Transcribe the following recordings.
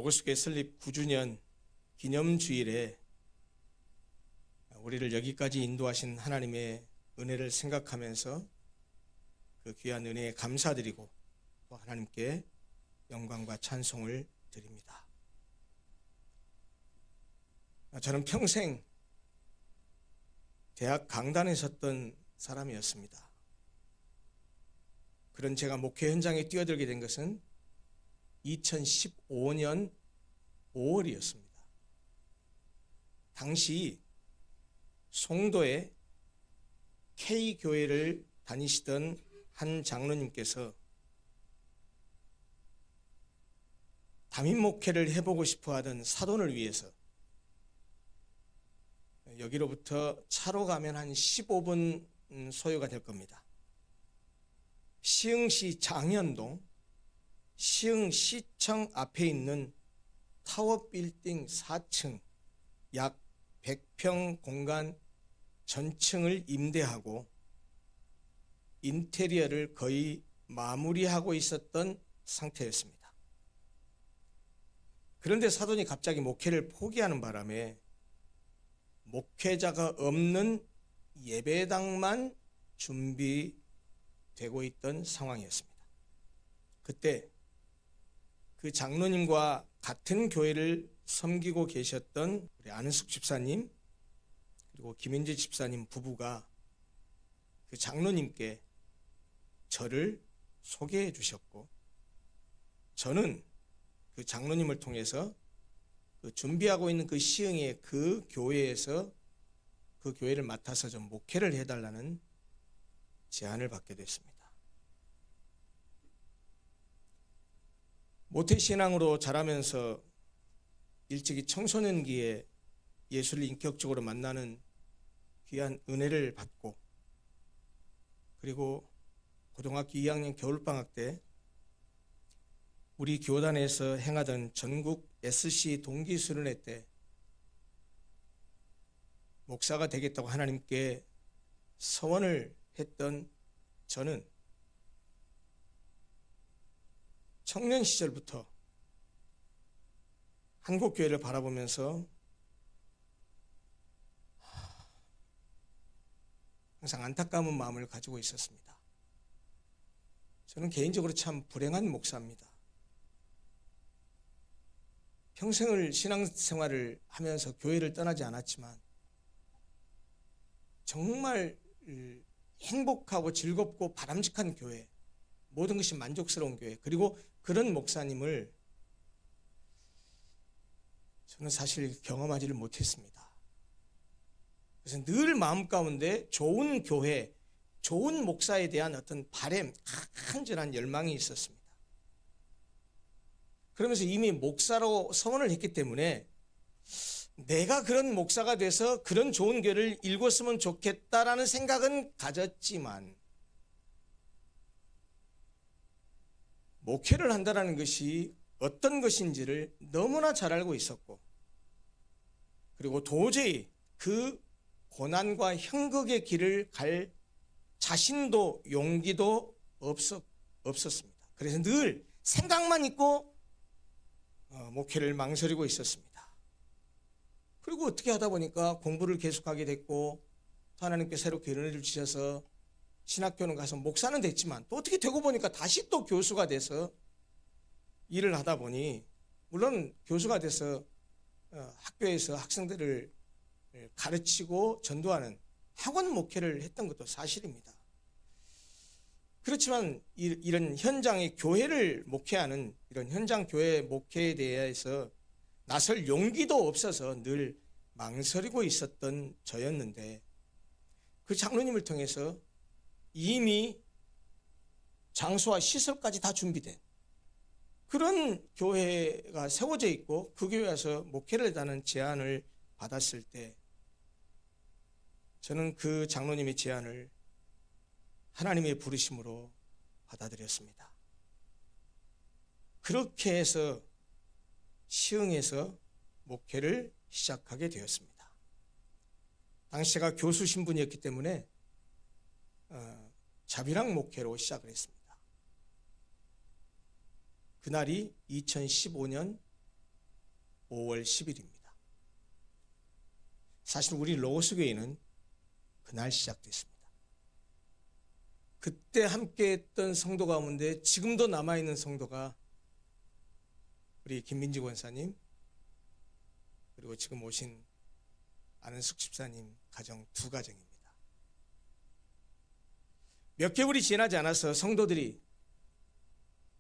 로고스교회 설립 9주년 기념주일에 우리를 여기까지 인도하신 하나님의 은혜를 생각하면서 그 귀한 은혜에 감사드리고 또 하나님께 영광과 찬송을 드립니다. 저는 평생 대학 강단에 섰던 사람이었습니다. 그런 제가 목회 현장에 뛰어들게 된 것은 2015년 5월이었습니다. 당시 송도에 K교회를 다니시던 한 장로님께서 담임 목회를 해보고 싶어 하던 사돈을 위해서 여기로부터 차로 가면 한 15분 소요가 될 겁니다. 시흥시 장현동 시흥시청 앞에 있는 타워빌딩 4층 약 100평 공간 전층을 임대하고 인테리어를 거의 마무리하고 있었던 상태였습니다. 그런데 사돈이 갑자기 목회를 포기하는 바람에 목회자가 없는 예배당만 준비되고 있던 상황이었습니다. 그때 그 장로님과 같은 교회를 섬기고 계셨던 우리 안은숙 집사님 그리고 김현재 집사님 부부가 그 장로님께 저를 소개해 주셨고, 저는 그 장로님을 통해서 그 준비하고 있는 그 시흥의 그 교회에서 그 교회를 맡아서 좀 목회를 해달라는 제안을 받게 됐습니다. 모태신앙으로 자라면서 일찍이 청소년기에 예수를 인격적으로 만나는 귀한 은혜를 받고, 그리고 고등학교 2학년 겨울방학 때 우리 교단에서 행하던 전국 SC 동기수련회 때 목사가 되겠다고 하나님께 서원을 했던 저는 청년 시절부터 한국교회를 바라보면서 항상 안타까운 마음을 가지고 있었습니다. 저는 개인적으로 참 불행한 목사입니다. 평생을 신앙생활을 하면서 교회를 떠나지 않았지만 정말 행복하고 즐겁고 바람직한 교회, 모든 것이 만족스러운 교회, 그리고 그런 목사님을 저는 사실 경험하지를 못했습니다. 그래서 늘 마음 가운데 좋은 교회, 좋은 목사에 대한 어떤 바람, 간절한 열망이 있었습니다. 그러면서 이미 목사로 서원을 했기 때문에 내가 그런 목사가 돼서 그런 좋은 교회를 일궜으면 좋겠다라는 생각은 가졌지만, 목회를 한다는 것이 어떤 것인지를 너무나 잘 알고 있었고, 그리고 도저히 그 고난과 형극의 길을 갈 자신도 용기도 없었습니다. 그래서 늘 생각만 있고 목회를 망설이고 있었습니다. 그리고 어떻게 하다 보니까 공부를 계속하게 됐고, 또 하나님께 새롭게 은혜를 주셔서 신학교는 가서 목사는 됐지만, 또 어떻게 되고 보니까 다시 또 교수가 돼서 일을 하다 보니, 물론 교수가 돼서 학교에서 학생들을 가르치고 전도하는 학원 목회를 했던 것도 사실입니다. 그렇지만 이런 현장의 교회를 목회하는 이런 현장 교회 목회에 대해서 나설 용기도 없어서 늘 망설이고 있었던 저였는데, 그 장로님을 통해서 이미 장소와 시설까지 다 준비된 그런 교회가 세워져 있고, 그 교회에 와서 목회를 해달라는 제안을 받았을 때 저는 그 장로님의 제안을 하나님의 부르심으로 받아들였습니다. 그렇게 해서 시흥에서 목회를 시작하게 되었습니다. 당시 제가 교수 신분이었기 때문에 자비랑 목회로 시작을 했습니다. 그날이 2015년 5월 10일입니다. 사실 우리 로고스 교회는 그날 시작됐습니다. 그때 함께했던 성도 가운데 지금도 남아있는 성도가 우리 김민지 권사님, 그리고 지금 오신 안은숙 집사님 가정 두 가정입니다. 몇 개월이 지나지 않아서 성도들이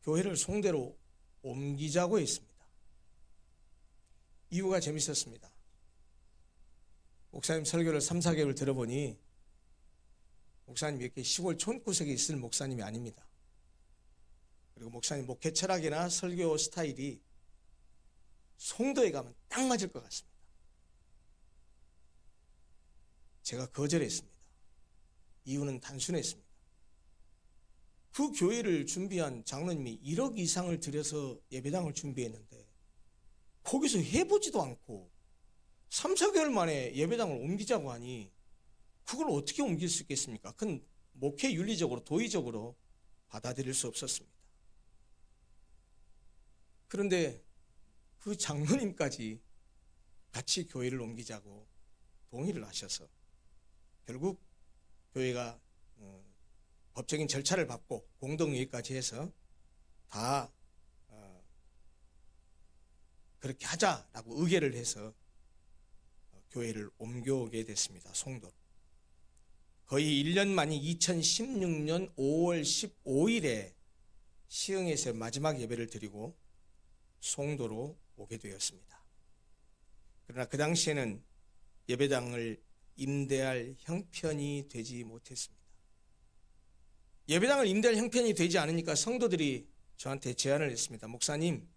교회를 송도로 옮기자고 했습니다. 이유가 재밌었습니다. 목사님 설교를 3, 4개월 들어보니 목사님이 이렇게 시골 촌구석에 있을 목사님이 아닙니다. 그리고 목사님 목회 철학이나 설교 스타일이 송도에 가면 딱 맞을 것 같습니다. 제가 거절했습니다. 이유는 단순했습니다. 그 교회를 준비한 장로님이 1억 이상을 들여서 예배당을 준비했는데 거기서 해보지도 않고 3, 4개월 만에 예배당을 옮기자고 하니 그걸 어떻게 옮길 수 있겠습니까? 그건 목회 윤리적으로 도의적으로 받아들일 수 없었습니다. 그런데 그 장로님까지 같이 교회를 옮기자고 동의를 하셔서 결국 교회가 법적인 절차를 밟고 공동회의까지 해서 다 그렇게 하자라고 의결을 해서 교회를 옮겨오게 됐습니다. 송도로. 거의 1년 만인 2016년 5월 15일에 시흥에서 마지막 예배를 드리고 송도로 오게 되었습니다. 그러나 그 당시에는 예배당을 임대할 형편이 되지 못했습니다. 예배당을 임대할 형편이 되지 않으니까 성도들이 저한테 제안을 했습니다. 목사님,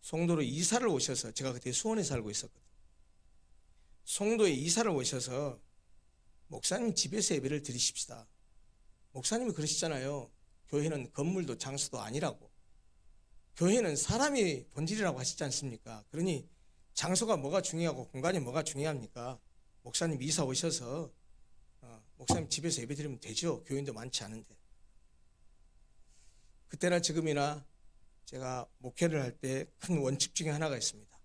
송도로 이사를 오셔서, 제가 그때 수원에 살고 있었거든요. 송도에 이사를 오셔서 목사님 집에서 예배를 드리십시다. 목사님이 그러시잖아요. 교회는 건물도 장소도 아니라고. 교회는 사람이 본질이라고 하시지 않습니까? 그러니 장소가 뭐가 중요하고 공간이 뭐가 중요합니까? 목사님 이사 오셔서 목사님 집에서 예배 드리면 되죠. 교인도 많지 않은데. 그때나 지금이나 제가 목회를 할 때 큰 원칙 중에 하나가 있습니다.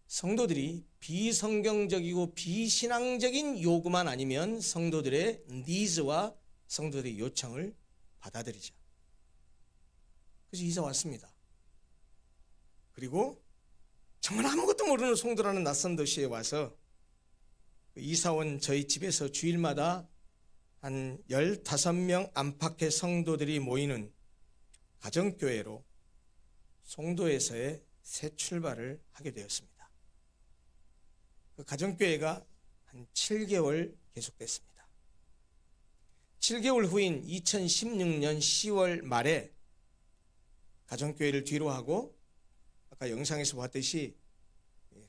성도들이 비성경적이고 비신앙적인 요구만 아니면 성도들의 니즈와 성도들의 요청을 받아들이자. 그래서 이사 왔습니다. 그리고 정말 아무것도 모르는 송도라는 낯선 도시에 와서 이사 온 저희 집에서 주일마다 한 15명 안팎의 성도들이 모이는 가정교회로 송도에서의 새 출발을 하게 되었습니다. 그 가정교회가 한 7개월 계속됐습니다. 7개월 후인 2016년 10월 말에 가정교회를 뒤로 하고 아까 영상에서 봤듯이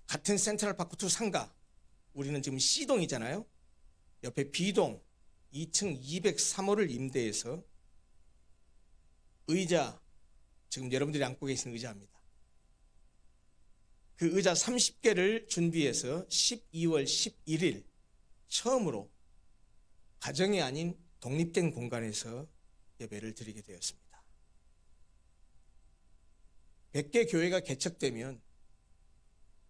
같은 센트럴파크2 상가, 우리는 지금 C동이잖아요. 옆에 B동 2층 203호를 임대해서 의자, 지금 여러분들이 앉고 계신 의자입니다. 그 의자 30개를 준비해서 12월 11일 처음으로 가정이 아닌 독립된 공간에서 예배를 드리게 되었습니다. 100개 교회가 개척되면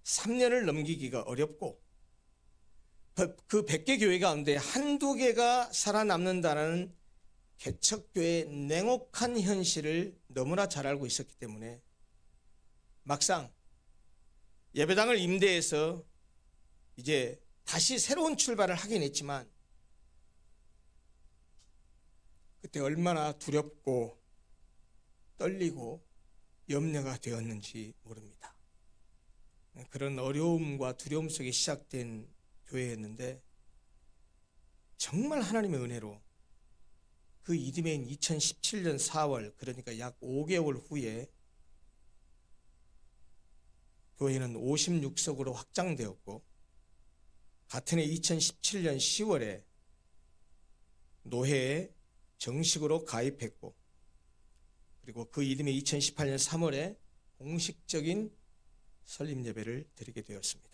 3년을 넘기기가 어렵고 그 100개 교회 가운데 한두 개가 살아남는다는 개척교회의 냉혹한 현실을 너무나 잘 알고 있었기 때문에 막상 예배당을 임대해서 이제 다시 새로운 출발을 하긴 했지만 그때 얼마나 두렵고 떨리고 염려가 되었는지 모릅니다. 그런 어려움과 두려움 속에 시작된 교회였는데 정말 하나님의 은혜로 그 이듬해인 2017년 4월, 그러니까 약 5개월 후에 교회는 56석으로 확장되었고 같은 해 2017년 10월에 노회에 정식으로 가입했고 그리고 그 이듬해 2018년 3월에 공식적인 설립 예배를 드리게 되었습니다.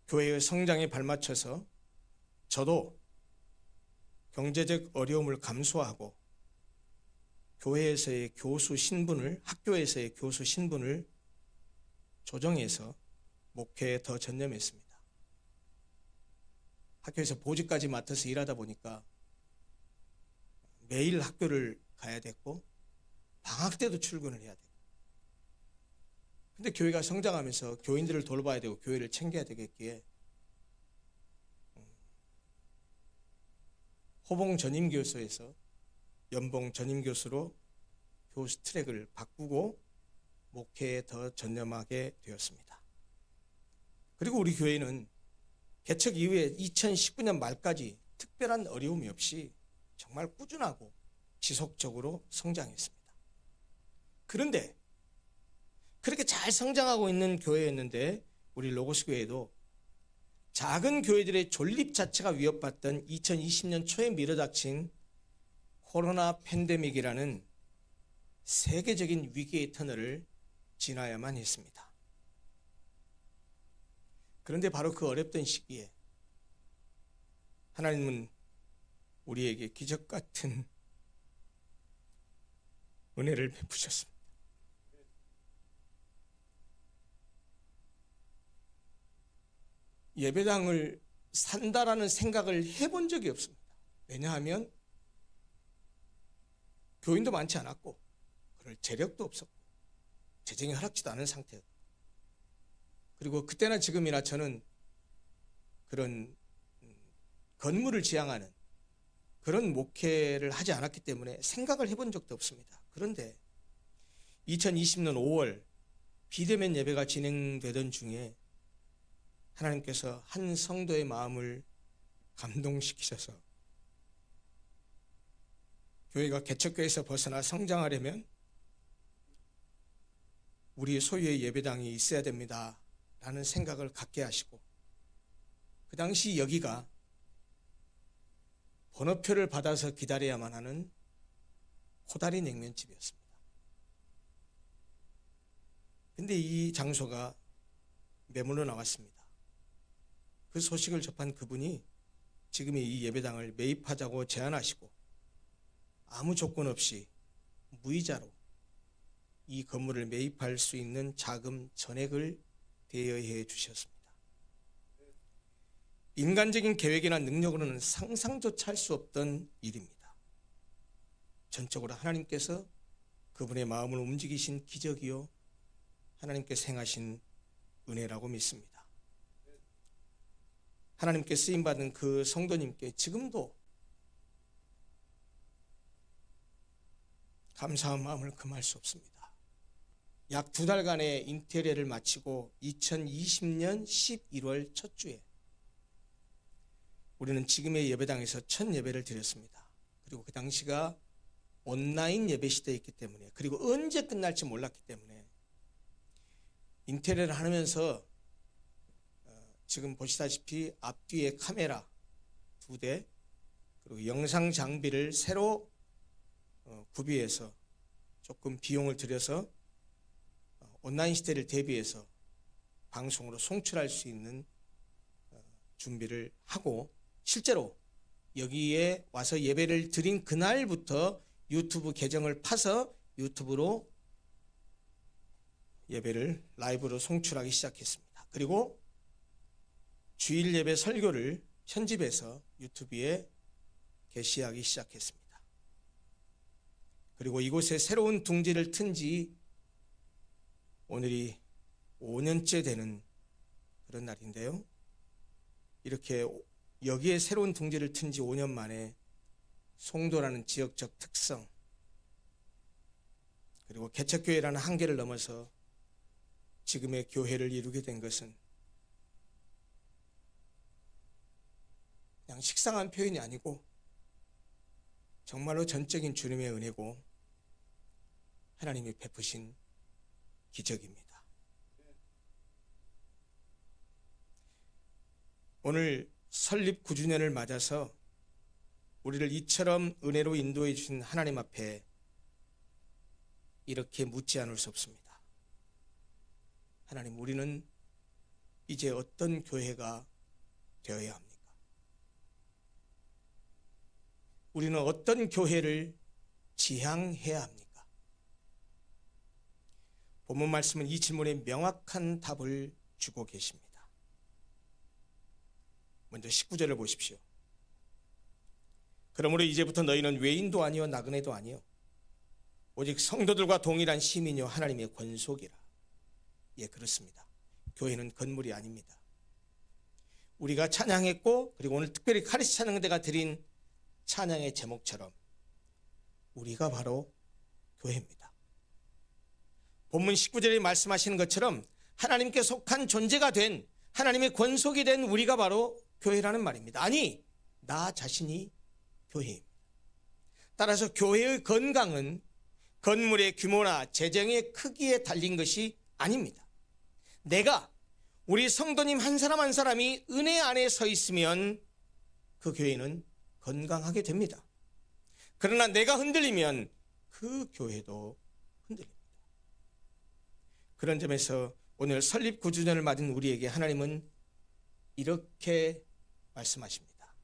교회의 성장에 발맞춰서 저도 경제적 어려움을 감수하고 교회에서의 교수 신분을, 학교에서의 교수 신분을 조정해서 목회에 더 전념했습니다. 학교에서 보직까지 맡아서 일하다 보니까 매일 학교를 가야 됐고 방학 때도 출근을 해야 되고, 근데 교회가 성장하면서 교인들을 돌봐야 되고 교회를 챙겨야 되겠기에 호봉 전임교수에서 연봉 전임교수로 교수 트랙을 바꾸고 목회에 더 전념하게 되었습니다. 그리고 우리 교회는 개척 이후에 2019년 말까지 특별한 어려움이 없이 정말 꾸준하고 지속적으로 성장했습니다. 그런데 그렇게 잘 성장하고 있는 교회였는데 우리 로고스 교회도 작은 교회들의 존립 자체가 위협받던 2020년 초에 밀어닥친 코로나 팬데믹이라는 세계적인 위기의 터널을 지나야만 했습니다. 그런데 바로 그 어렵던 시기에 하나님은 우리에게 기적 같은 은혜를 베푸셨습니다. 예배당을 산다라는 생각을 해본 적이 없습니다. 왜냐하면 교인도 많지 않았고 그럴 재력도 없었고 재정이 허락지도 않은 상태였고, 그리고 그때나 지금이나 저는 그런 건물을 지향하는 그런 목회를 하지 않았기 때문에 생각을 해본 적도 없습니다. 그런데 2020년 5월 비대면 예배가 진행되던 중에 하나님께서 한 성도의 마음을 감동시키셔서 교회가 개척교회에서 벗어나 성장하려면 우리 소유의 예배당이 있어야 됩니다 라는 생각을 갖게 하시고, 그 당시 여기가 번호표를 받아서 기다려야만 하는 코다리 냉면집이었습니다. 근데 이 장소가 매물로 나왔습니다. 그 소식을 접한 그분이 지금의 이 예배당을 매입하자고 제안하시고 아무 조건 없이 무이자로 이 건물을 매입할 수 있는 자금 전액을 대여해 주셨습니다. 인간적인 계획이나 능력으로는 상상조차 할 수 없던 일입니다. 전적으로 하나님께서 그분의 마음을 움직이신 기적이요 하나님께서 행하신 은혜라고 믿습니다. 하나님께 쓰임받은 그 성도님께 지금도 감사한 마음을 금할 수 없습니다. 약 2달간의 인테리어를 마치고 2020년 11월 첫 주에 우리는 지금의 예배당에서 첫 예배를 드렸습니다. 그리고 그 당시가 온라인 예배 시대였기 때문에, 그리고 언제 끝날지 몰랐기 때문에 인테리어를 하면서 지금 보시다시피 앞뒤에 카메라 2대 그리고 영상 장비를 새로 구비해서 조금 비용을 들여서 온라인 시대를 대비해서 방송으로 송출할 수 있는 준비를 하고, 실제로 여기에 와서 예배를 드린 그날부터 유튜브 계정을 파서 유튜브로 예배를 라이브로 송출하기 시작했습니다. 그리고 주일 예배 설교를 편집해서 유튜브에 게시하기 시작했습니다. 그리고 이곳에 새로운 둥지를 튼 지 오늘이 5년째 되는 그런 날인데요. 이렇게 여기에 새로운 둥지를 튼 지 5년 만에 송도라는 지역적 특성, 그리고 개척교회라는 한계를 넘어서 지금의 교회를 이루게 된 것은 그냥 식상한 표현이 아니고 정말로 전적인 주님의 은혜고 하나님이 베푸신 기적입니다. 오늘 설립 9주년을 맞아서 우리를 이처럼 은혜로 인도해 주신 하나님 앞에 이렇게 묻지 않을 수 없습니다. 하나님, 우리는 이제 어떤 교회가 되어야 합니까? 우리는 어떤 교회를 지향해야 합니까? 본문 말씀은 이 질문에 명확한 답을 주고 계십니다. 먼저 19절을 보십시오. 그러므로 이제부터 너희는 외인도 아니요 나그네도 아니요 오직 성도들과 동일한 시민이요 하나님의 권속이라. 예, 그렇습니다. 교회는 건물이 아닙니다. 우리가 찬양했고 그리고 오늘 특별히 카리스 찬양대가 드린 찬양의 제목처럼 우리가 바로 교회입니다. 본문 19절에 말씀하시는 것처럼 하나님께 속한 존재가 된 하나님의 권속이 된 우리가 바로 교회라는 말입니다. 아니, 나 자신이 교회입니다. 따라서 교회의 건강은 건물의 규모나 재정의 크기에 달린 것이 아닙니다. 내가 우리 성도님 한 사람 한 사람이 은혜 안에 서 있으면 그 교회는 건강하게 됩니다. 그러나 내가 흔들리면 그 교회도 흔들립니다. 그런 점에서 오늘 설립 9주년을 맞은 우리에게 하나님은 이렇게 말씀하십니다.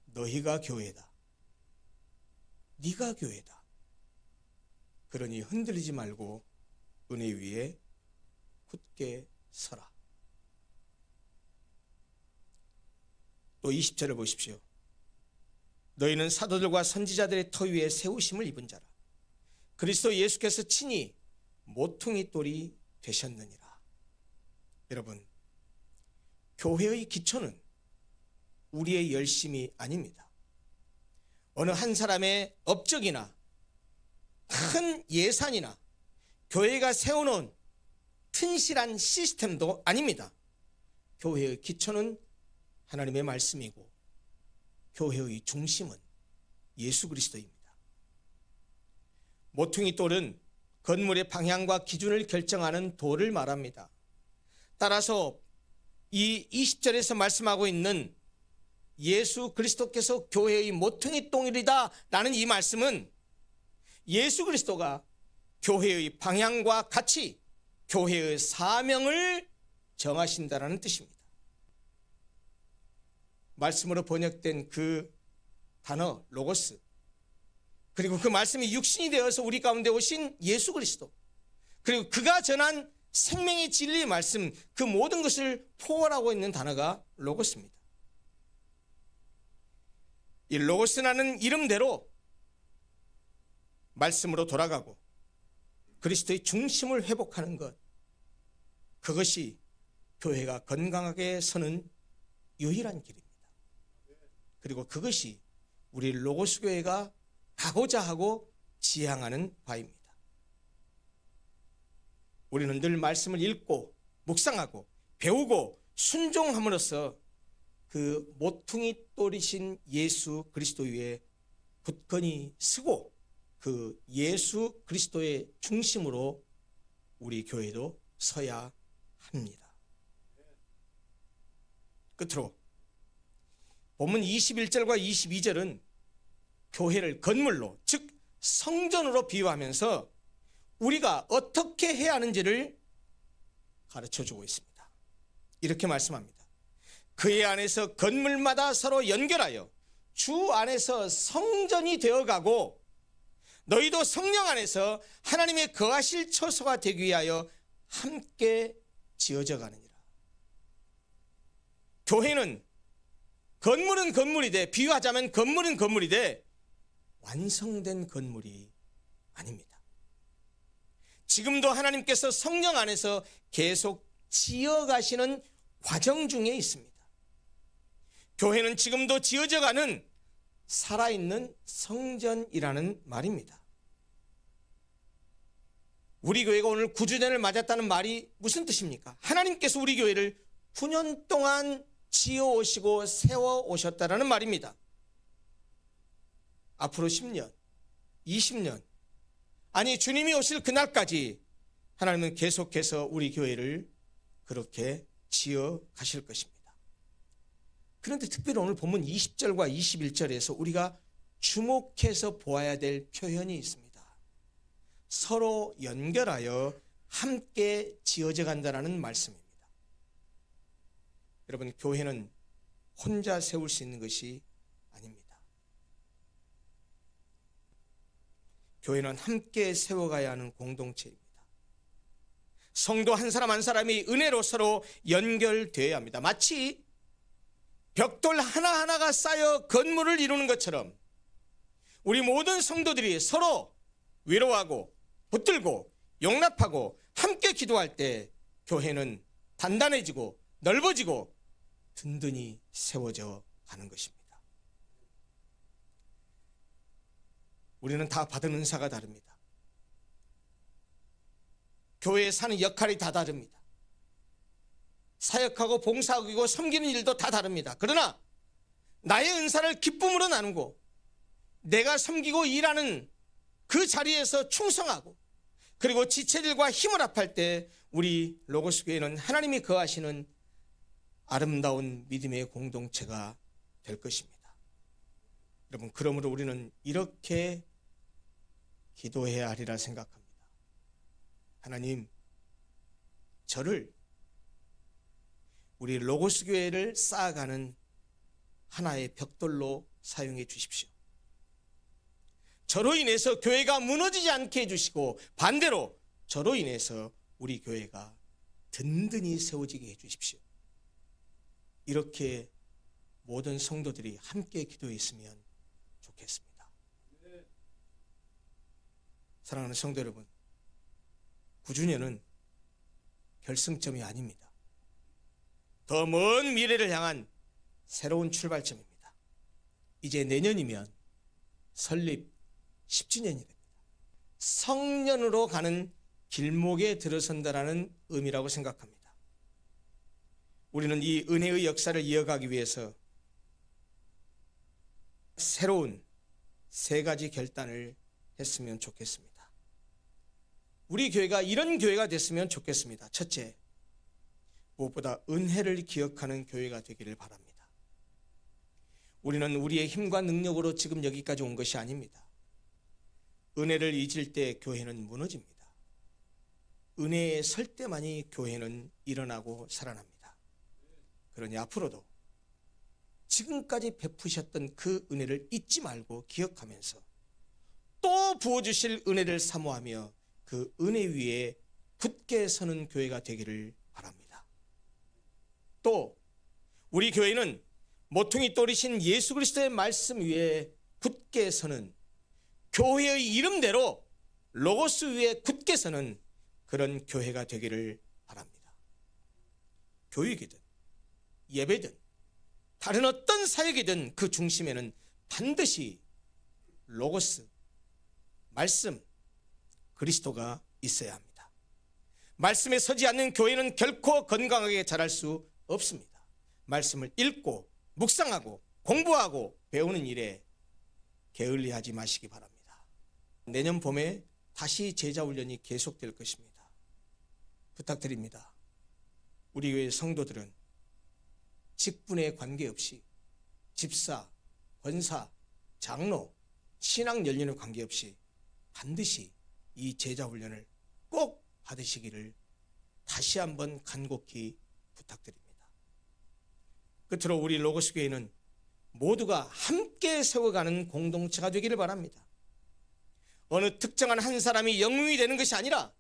너희가 교회다. 네가 교회다. 그러니 흔들리지 말고 은혜 위에 굳게 서라. 또 20절을 보십시오. 너희는 사도들과 선지자들의 터 위에 세우심을 입은 자라. 그리스도 예수께서 친히 모퉁이 돌이 되셨느니라. 여러분, 교회의 기초는 우리의 열심이 아닙니다. 어느 한 사람의 업적이나 큰 예산이나 교회가 세워놓은 튼실한 시스템도 아닙니다. 교회의 기초는 하나님의 말씀이고 교회의 중심은 예수 그리스도입니다. 모퉁이 돌은 건물의 방향과 기준을 결정하는 돌을 말합니다. 따라서 이 20절에서 말씀하고 있는 예수 그리스도께서 교회의 모퉁이 돌이다 라는 이 말씀은 예수 그리스도가 교회의 방향과 가치, 교회의 사명을 정하신다라는 뜻입니다. 말씀으로 번역된 그 단어 로고스, 그리고 그 말씀이 육신이 되어서 우리 가운데 오신 예수 그리스도, 그리고 그가 전한 생명의 진리의 말씀, 그 모든 것을 포괄하고 있는 단어가 로고스입니다. 이 로고스라는 이름대로 말씀으로 돌아가고 그리스도의 중심을 회복하는 것, 그것이 교회가 건강하게 서는 유일한 길입니다. 그리고 그것이 우리 로고스 교회가 가고자 하고 지향하는 바입니다. 우리는 늘 말씀을 읽고 묵상하고 배우고 순종함으로써 그 모퉁이 돌이신 예수 그리스도 위에 굳건히 서고 그 예수 그리스도의 중심으로 우리 교회도 서야 합니다. 끝으로 본문 21절과 22절은 교회를 건물로, 즉 성전으로 비유하면서 우리가 어떻게 해야 하는지를 가르쳐주고 있습니다. 이렇게 말씀합니다. 그의 안에서 건물마다 서로 연결하여 주 안에서 성전이 되어가고 너희도 성령 안에서 하나님의 거하실 처소가 되기 위하여 함께 지어져 가느니라. 교회는 건물은 건물이되, 비유하자면 건물은 건물이되 완성된 건물이 아닙니다. 지금도 하나님께서 성령 안에서 계속 지어가시는 과정 중에 있습니다. 교회는 지금도 지어져가는 살아있는 성전이라는 말입니다. 우리 교회가 오늘 9주년을 맞았다는 말이 무슨 뜻입니까? 하나님께서 우리 교회를 9년 동안 지어오시고 세워오셨다는 말입니다. 앞으로 10년, 20년, 아니 주님이 오실 그날까지 하나님은 계속해서 우리 교회를 그렇게 지어 가실 것입니다. 그런데 특별히 오늘 본문 20절과 21절에서 우리가 주목해서 보아야 될 표현이 있습니다. 서로 연결하여 함께 지어져 간다는 말씀입니다. 여러분, 교회는 혼자 세울 수 있는 것이 아닙니다. 교회는 함께 세워가야 하는 공동체입니다. 성도 한 사람 한 사람이 은혜로 서로 연결되어야 합니다. 마치 벽돌 하나하나가 쌓여 건물을 이루는 것처럼 우리 모든 성도들이 서로 위로하고 붙들고 용납하고 함께 기도할 때 교회는 단단해지고 넓어지고 든든히 세워져 가는 것입니다. 우리는 다 받은 은사가 다릅니다. 교회에 사는 역할이 다 다릅니다. 사역하고 봉사하고 섬기는 일도 다 다릅니다. 그러나 나의 은사를 기쁨으로 나누고 내가 섬기고 일하는 그 자리에서 충성하고 그리고 지체들과 힘을 합할 때 우리 로고스 교회는 하나님이 거하시는 아름다운 믿음의 공동체가 될 것입니다. 여러분, 그러므로 우리는 이렇게 기도해야 하리라 생각합니다. 하나님, 저를 우리 로고스 교회를 쌓아가는 하나의 벽돌로 사용해 주십시오. 저로 인해서 교회가 무너지지 않게 해주시고 반대로 저로 인해서 우리 교회가 든든히 세워지게 해주십시오. 이렇게 모든 성도들이 함께 기도했으면 좋겠습니다. 사랑하는 성도 여러분, 9주년은 결승점이 아닙니다. 더 먼 미래를 향한 새로운 출발점입니다. 이제 내년이면 설립 10주년이 됩니다. 성년으로 가는 길목에 들어선다라는 의미라고 생각합니다. 우리는 이 은혜의 역사를 이어가기 위해서 새로운 3가지 결단을 했으면 좋겠습니다. 우리 교회가 이런 교회가 됐으면 좋겠습니다. 첫째, 무엇보다 은혜를 기억하는 교회가 되기를 바랍니다. 우리는 우리의 힘과 능력으로 지금 여기까지 온 것이 아닙니다. 은혜를 잊을 때 교회는 무너집니다. 은혜에 설 때만이 교회는 일어나고 살아납니다. 그러니 앞으로도 지금까지 베푸셨던 그 은혜를 잊지 말고 기억하면서 또 부어주실 은혜를 사모하며 그 은혜 위에 굳게 서는 교회가 되기를 바랍니다. 또 우리 교회는 모퉁이 돌이신 예수 그리스도의 말씀 위에 굳게 서는 교회의 이름대로 로고스 위에 굳게 서는 그런 교회가 되기를 바랍니다. 교육이든 예배든 다른 어떤 사역이든 그 중심에는 반드시 로고스, 말씀, 그리스도가 있어야 합니다. 말씀에 서지 않는 교회는 결코 건강하게 자랄 수 없습니다. 말씀을 읽고 묵상하고 공부하고 배우는 일에 게을리하지 마시기 바랍니다. 내년 봄에 다시 제자훈련이 계속될 것입니다. 부탁드립니다. 우리 교회 성도들은 직분에 관계없이 집사, 권사, 장로, 신앙 연륜에 관계없이 반드시 이 제자훈련을 꼭 받으시기를 다시 한번 간곡히 부탁드립니다. 끝으로 우리 로고스 교회는 모두가 함께 세워가는 공동체가 되기를 바랍니다. 어느 특정한 한 사람이 영웅이 되는 것이 아니라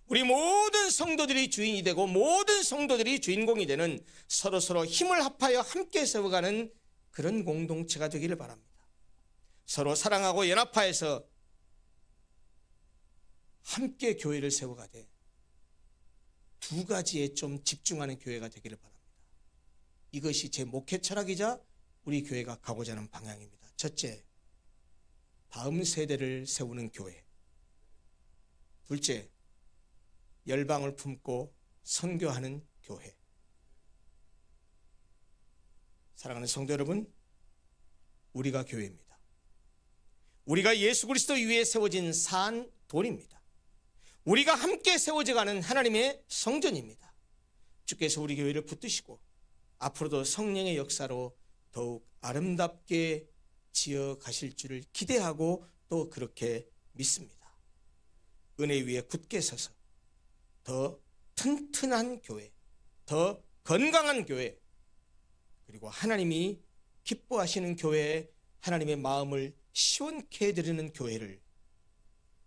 우리 모든 성도들이 주인이 되고 모든 성도들이 주인공이 되는 서로 힘을 합하여 함께 세워가는 그런 공동체가 되기를 바랍니다. 서로 사랑하고 연합하여서 함께 교회를 세워가되 2가지에 좀 집중하는 교회가 되기를 바랍니다. 이것이 제 목회 철학이자 우리 교회가 가고자 하는 방향입니다. 첫째, 다음 세대를 세우는 교회. 둘째, 열방을 품고 선교하는 교회. 사랑하는 성도 여러분, 우리가 교회입니다. 우리가 예수 그리스도 위에 세워진 산 돌입니다. 우리가 함께 세워져가는 하나님의 성전입니다. 주께서 우리 교회를 붙드시고 앞으로도 성령의 역사로 더욱 아름답게 지어 가실 줄을 기대하고 또 그렇게 믿습니다. 은혜 위에 굳게 서서 더 튼튼한 교회, 더 건강한 교회, 그리고 하나님이 기뻐하시는 교회에 하나님의 마음을 시원케 해드리는 교회를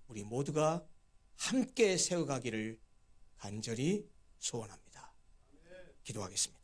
우리 모두가 함께 세워가기를 간절히 소원합니다. 기도하겠습니다.